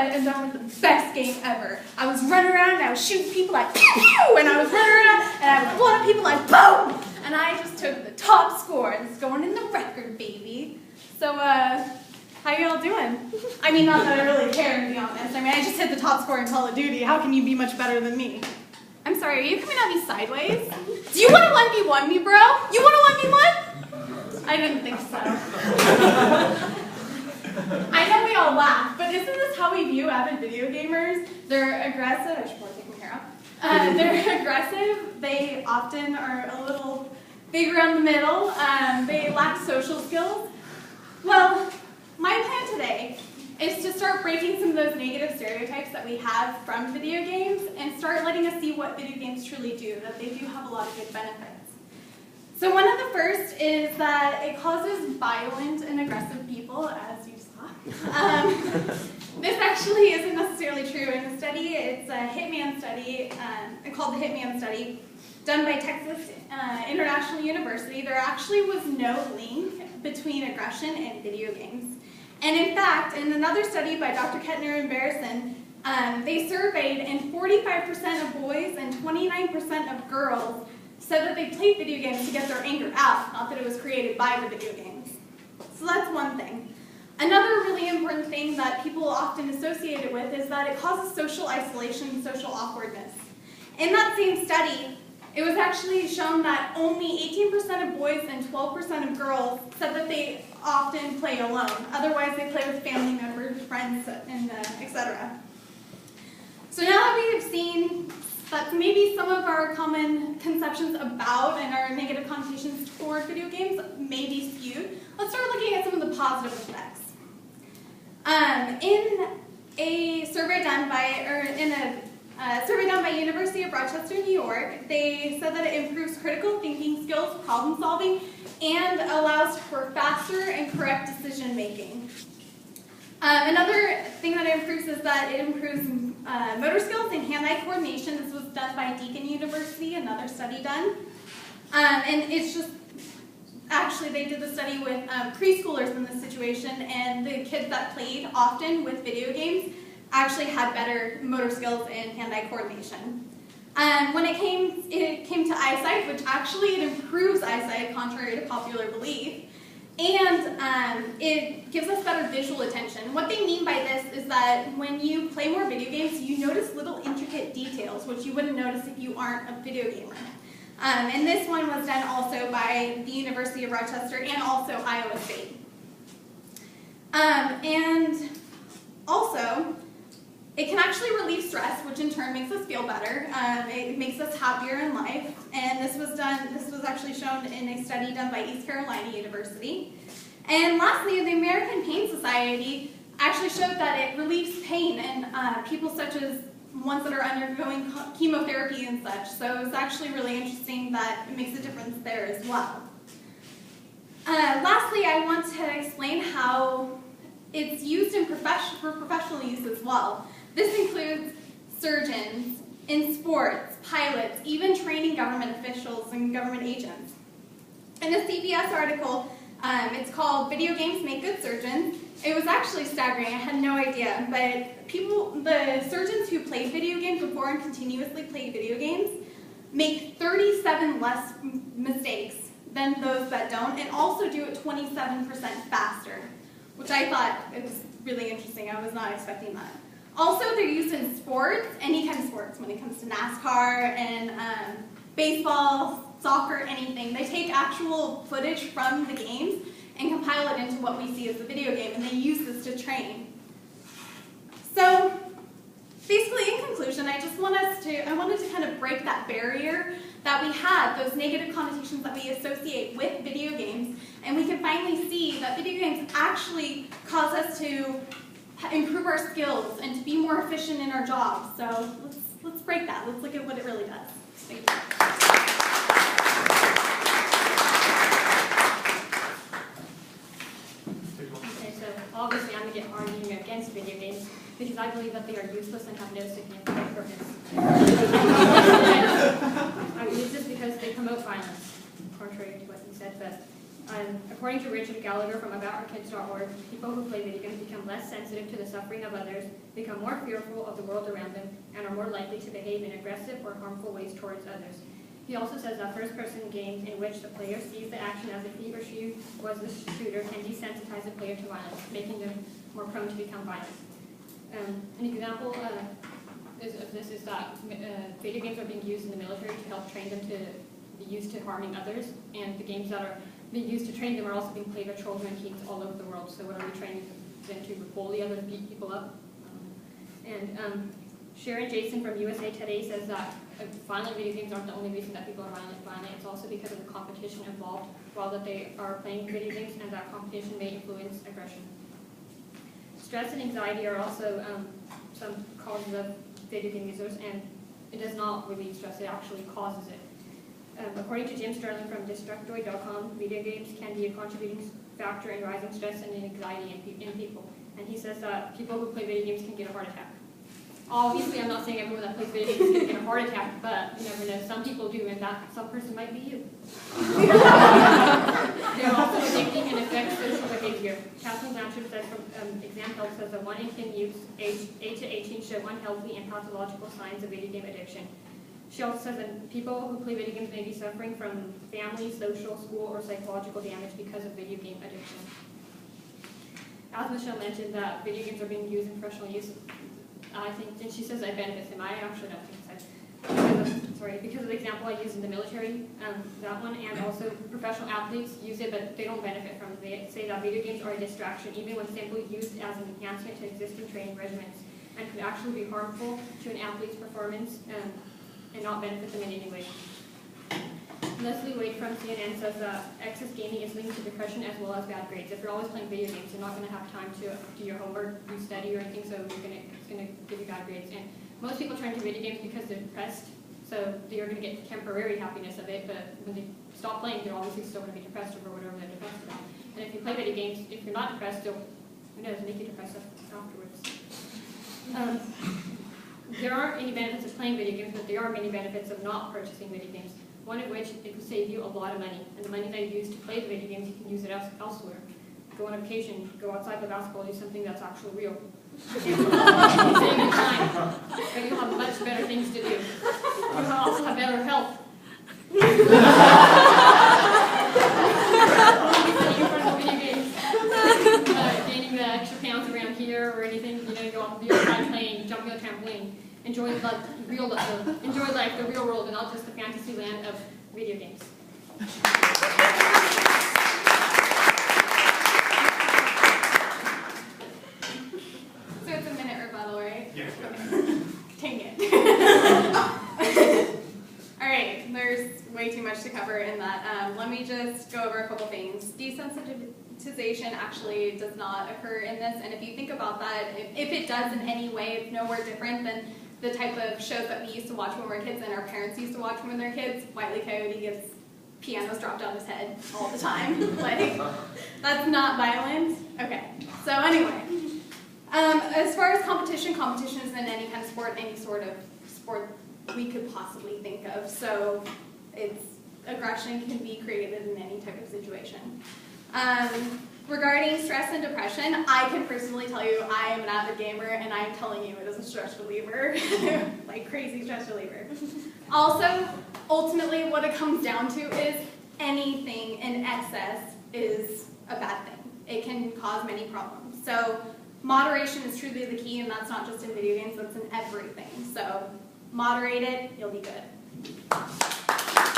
am done with the best game ever. I was running around and I was shooting people like pew pew, and I was running around and I was blowing up people like boom, and I just took the top score. It's going in the record, baby. So, how y'all doing? I mean, not that I really care, to be honest. I mean, I just hit the top score in Call of Duty. How can you be much better than me? I'm sorry, are you coming at me sideways? Do you want to 1v1 me, bro? You want to 1v1? I didn't think so. I know we all laugh, but isn't this how we view avid video gamers? They're aggressive. I should probably take my hair off. They're aggressive. They often are a little bigger in the middle. They lack social skills. Well, my plan today is to start breaking some of those negative stereotypes that we have from video games and start letting us see what video games truly do, that they do have a lot of good benefits. So one of the first is that it causes violent and aggressive people, as you saw. This actually isn't necessarily true. In a study, it's a Hitman study, called the Hitman Study, done by Texas International University. There actually was no link between aggression and video games. And in fact, in another study by Dr. Kettner and Barrison, they surveyed, and 45% of boys and 29% of girls said that they played video games to get their anger out, not that it was created by the video games. So that's one thing. Another really important thing that people often associate it with is that it causes social isolation and social awkwardness. In that same study, it was actually shown that only 18% of boys and 12% of girls said that they often play alone. Otherwise, they play with family members, friends, and etc. So now that we have seen that maybe some of our common conceptions about and our negative connotations toward video games may be skewed, let's start looking at some of the positive effects. In a survey done by University of Rochester, New York, they said that it improves critical thinking skills, problem solving, and allows for faster and correct decision making. Another thing that it improves is that it improves motor skills and hand-eye coordination. This was done by Deakin University, another study done. And it's just, actually they did the study with preschoolers in this situation, and the kids that played often with video games actually had better motor skills and hand-eye coordination. When it came to eyesight, which actually it improves eyesight, contrary to popular belief, and it gives us better visual attention. What they mean by this is that when you play more video games, you notice little intricate details, which you wouldn't notice if you aren't a video gamer. And this one was done also by the University of Rochester and also Iowa State. And also, it can actually relieve stress, which in turn makes us feel better. It makes us happier in life. And this was actually shown in a study done by East Carolina University. And lastly, the American Pain Society actually showed that it relieves pain in people such as ones that are undergoing chemotherapy and such. So it's actually really interesting that it makes a difference there as well. Lastly, I want to explain how it's used for professional use as well. This includes surgeons, in sports, pilots, even training government officials and government agents. In a CBS article, it's called "Video Games Make Good Surgeons." It was actually staggering, I had no idea, but the surgeons who played video games before and continuously played video games make 37 less mistakes than those that don't, and also do it 27% faster, which I thought it was really interesting. I was not expecting that. Also, they're used in sports, any kind of sports, when it comes to NASCAR and baseball, soccer, anything. They take actual footage from the games and compile it into what we see as the video game, and they use this to train. So, basically, in conclusion, I wanted to kind of break that barrier that we had, those negative connotations that we associate with video games, and we can finally see that video games actually cause us to improve our skills and to be more efficient in our jobs. So let's break that. Let's look at what it really does. Thank you. Okay, so obviously I'm going to get arguing against video games because I believe that they are useless and have no significant purpose. I believe this because they promote violence, contrary to what you said, but According to Richard Gallagher from AboutOurKids.org, people who play video games become less sensitive to the suffering of others, become more fearful of the world around them, and are more likely to behave in aggressive or harmful ways towards others. He also says that first-person games in which the player sees the action as if he or she was the shooter can desensitize the player to violence, making them more prone to become violent. An example of this is that video games are being used in the military to help train them to be used to harming others, and the games that are being used to train them are also being played by children and teens all over the world. So what are we training them to bully others, beat people up? Sharon Jason from USA Today says that violent video games aren't the only reason that people are violent. It's also because of the competition involved while that they are playing video games, and that competition may influence aggression. Stress and anxiety are also some causes of video game users, and it does not relieve stress, it actually causes it. According to Jim Sterling from Destructoid.com, video games can be a contributing factor in rising stress and anxiety in people. And he says that people who play video games can get a heart attack. Obviously, I'm not saying everyone that plays video games is going to get a heart attack, but you never know. Some people do, and that some person might be you. They're also addicting and affect social behavior. Catherine Blanchard says from Exam Health says that 1 in 10 youths aged 8 to 18 show unhealthy and pathological signs of video game addiction. She also says that people who play video games may be suffering from family, social, school, or psychological damage because of video game addiction. As Michelle mentioned, that video games are being used in professional use. I think, and she says it benefits him. I actually don't think so. Because of the example I used in the military, that one, and also professional athletes use it, but they don't benefit from it. They say that video games are a distraction, even when simply used as an enhancement to existing training regimens, and could actually be harmful to an athlete's performance and not benefit them in any way. Leslie Wade from CNN says that excess gaming is linked to depression as well as bad grades. If you're always playing video games, you're not going to have time to do your homework, do study, or anything, so it's going to give you bad grades. And most people turn to video games because they're depressed, so they're going to get temporary happiness of it, but when they stop playing, they're obviously still going to be depressed over whatever they're depressed about. And if you play video games, if you're not depressed, they'll, who knows, make you depressed afterwards. There aren't any benefits of playing video games, but there are many benefits of not purchasing video games. One of which, it will save you a lot of money. And the money that you use to play the video games, you can use it elsewhere. Go on a vacation, go outside the basketball, do something that's actually real. Save your time, but you'll have much better things to do. You'll also have better health. Video games, gaining the extra pounds around here or anything, you go outside playing, jumping on a trampoline. Enjoy life, the real world, and not just the fantasy land of video games. So it's a minute rebuttal, right? Yeah. Okay. Dang it. All right, there's way too much to cover in that. Let me just go over a couple things. Desensitization actually does not occur in this, and if you think about that, if it does in any way, it's nowhere different than the type of shows that we used to watch when we were kids and our parents used to watch when they were kids. Wile E. Coyote gets pianos dropped on his head all the time. Like, that's not violent. Okay, so anyway. As far as competition is in any kind of sport, any sort of sport we could possibly think of. So aggression can be created in any type of situation. Regarding stress and depression, I can personally tell you I am an avid gamer, and I am telling you it is a stress reliever, like crazy stress reliever. Also, ultimately what it comes down to is anything in excess is a bad thing. It can cause many problems. So moderation is truly the key, and that's not just in video games, that's in everything. So moderate it, you'll be good.